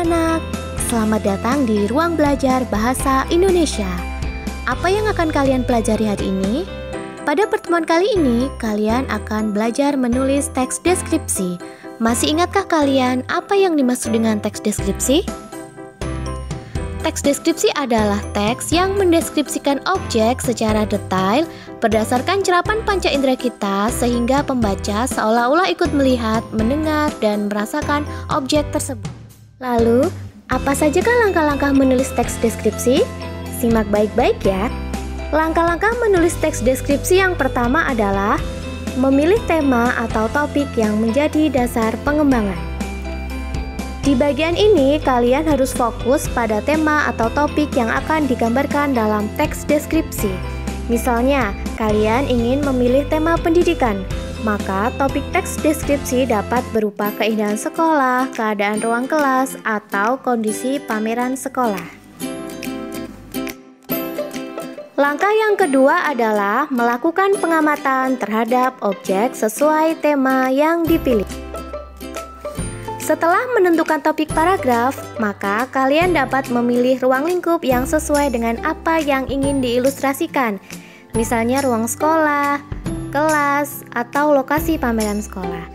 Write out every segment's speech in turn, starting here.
anak-anak, selamat datang di Ruang Belajar Bahasa Indonesia. Apa yang akan kalian pelajari hari ini? Pada pertemuan kali ini, kalian akan belajar menulis teks deskripsi. Masih ingatkah kalian apa yang dimaksud dengan teks deskripsi? Teks deskripsi adalah teks yang mendeskripsikan objek secara detail berdasarkan cerapan panca indera kita sehingga pembaca seolah-olah ikut melihat, mendengar, dan merasakan objek tersebut. Lalu, apa sajakah langkah-langkah menulis teks deskripsi? Simak baik-baik ya. Langkah-langkah menulis teks deskripsi yang pertama adalah memilih tema atau topik yang menjadi dasar pengembangan. Di bagian ini, kalian harus fokus pada tema atau topik yang akan digambarkan dalam teks deskripsi. Misalnya, kalian ingin memilih tema pendidikan, maka topik teks deskripsi dapat berupa keindahan sekolah, keadaan ruang kelas, atau kondisi pameran sekolah. Langkah yang kedua adalah melakukan pengamatan terhadap objek sesuai tema yang dipilih. Setelah menentukan topik paragraf, maka kalian dapat memilih ruang lingkup yang sesuai dengan apa yang ingin diilustrasikan. Misalnya ruang sekolah, kelas, atau lokasi pameran sekolah.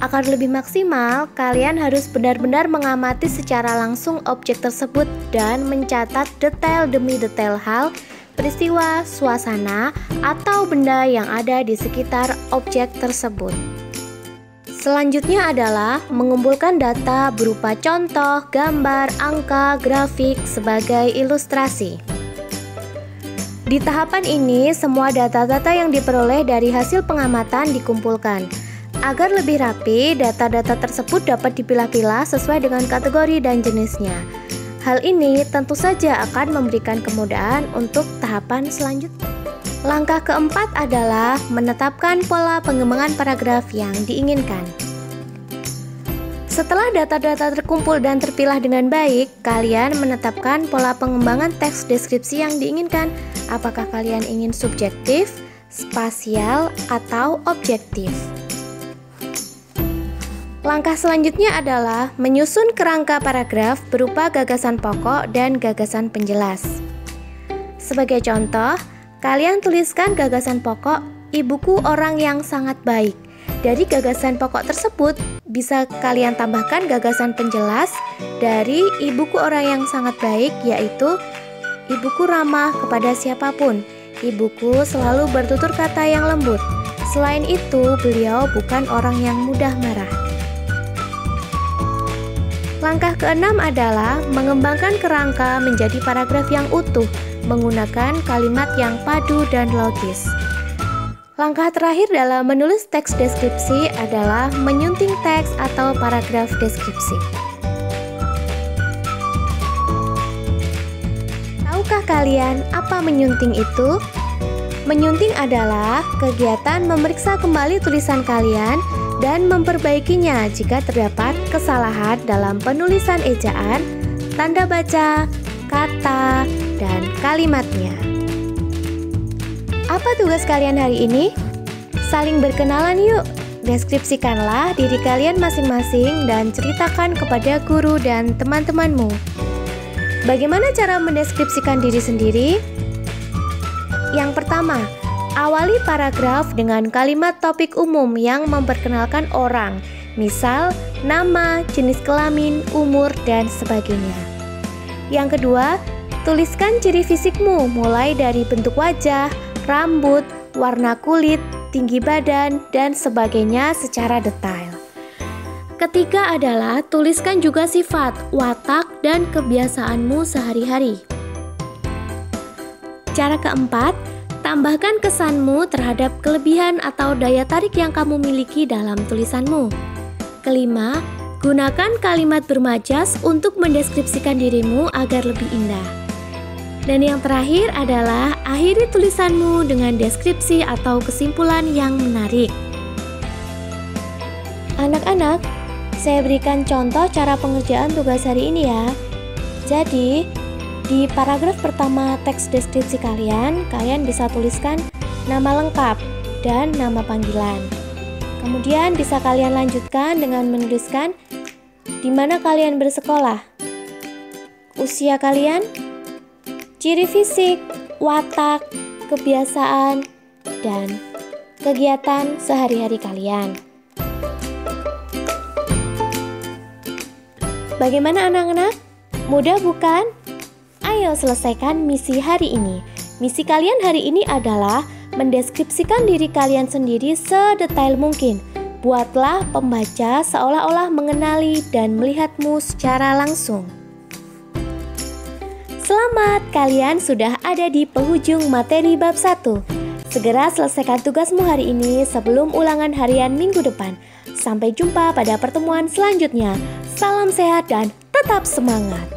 Agar lebih maksimal, kalian harus benar-benar mengamati secara langsung objek tersebut dan mencatat detail demi detail hal, peristiwa, suasana, atau benda yang ada di sekitar objek tersebut. Selanjutnya adalah mengumpulkan data berupa contoh, gambar, angka, grafik sebagai ilustrasi. Di tahapan ini, semua data-data yang diperoleh dari hasil pengamatan dikumpulkan. Agar lebih rapi, data-data tersebut dapat dipilah-pilah sesuai dengan kategori dan jenisnya. Hal ini tentu saja akan memberikan kemudahan untuk tahapan selanjutnya. Langkah keempat adalah menetapkan pola pengembangan paragraf yang diinginkan. Setelah data-data terkumpul dan terpilah dengan baik, kalian menetapkan pola pengembangan teks deskripsi yang diinginkan. Apakah kalian ingin subjektif, spasial, atau objektif? Langkah selanjutnya adalah menyusun kerangka paragraf berupa gagasan pokok dan gagasan penjelas. Sebagai contoh, kalian tuliskan gagasan pokok, ibuku orang yang sangat baik. Dari gagasan pokok tersebut, bisa kalian tambahkan gagasan penjelas dari ibuku orang yang sangat baik, yaitu ibuku ramah kepada siapapun. Ibuku selalu bertutur kata yang lembut. Selain itu, beliau bukan orang yang mudah marah. Langkah keenam adalah mengembangkan kerangka menjadi paragraf yang utuh, menggunakan kalimat yang padu dan logis. Langkah terakhir dalam menulis teks deskripsi adalah menyunting teks atau paragraf deskripsi. Tahukah kalian apa menyunting itu? Menyunting adalah kegiatan memeriksa kembali tulisan kalian dan memperbaikinya jika terdapat kesalahan dalam penulisan ejaan, tanda baca, kata, dan kalimatnya. Apa tugas kalian hari ini? Saling berkenalan yuk. Deskripsikanlah diri kalian masing-masing dan ceritakan kepada guru dan teman-temanmu. Bagaimana cara mendeskripsikan diri sendiri? Yang pertama, awali paragraf dengan kalimat topik umum yang memperkenalkan orang, misal nama, jenis kelamin, umur, dan sebagainya. Yang kedua, tuliskan ciri fisikmu mulai dari bentuk wajah, rambut, warna kulit, tinggi badan, dan sebagainya secara detail. Ketiga adalah tuliskan juga sifat, watak, dan kebiasaanmu sehari-hari. Cara keempat, tambahkan kesanmu terhadap kelebihan atau daya tarik yang kamu miliki dalam tulisanmu. Kelima, gunakan kalimat bermajas untuk mendeskripsikan dirimu agar lebih indah. Dan yang terakhir adalah akhiri tulisanmu dengan deskripsi atau kesimpulan yang menarik. Anak-anak, saya berikan contoh cara pengerjaan tugas hari ini ya. Jadi, di paragraf pertama teks deskripsi kalian bisa tuliskan nama lengkap dan nama panggilan. Kemudian bisa kalian lanjutkan dengan menuliskan Di mana kalian bersekolah? Usia kalian? Ciri fisik, watak, kebiasaan, dan kegiatan sehari-hari kalian. Bagaimana anak-anak? Mudah bukan? Ayo selesaikan misi hari ini. Misi kalian hari ini adalah mendeskripsikan diri kalian sendiri sedetail mungkin. Buatlah pembaca seolah-olah mengenali dan melihatmu secara langsung. Selamat, kalian sudah ada di penghujung materi bab 1. Segera selesaikan tugasmu hari ini sebelum ulangan harian minggu depan. Sampai jumpa pada pertemuan selanjutnya. Salam sehat dan tetap semangat.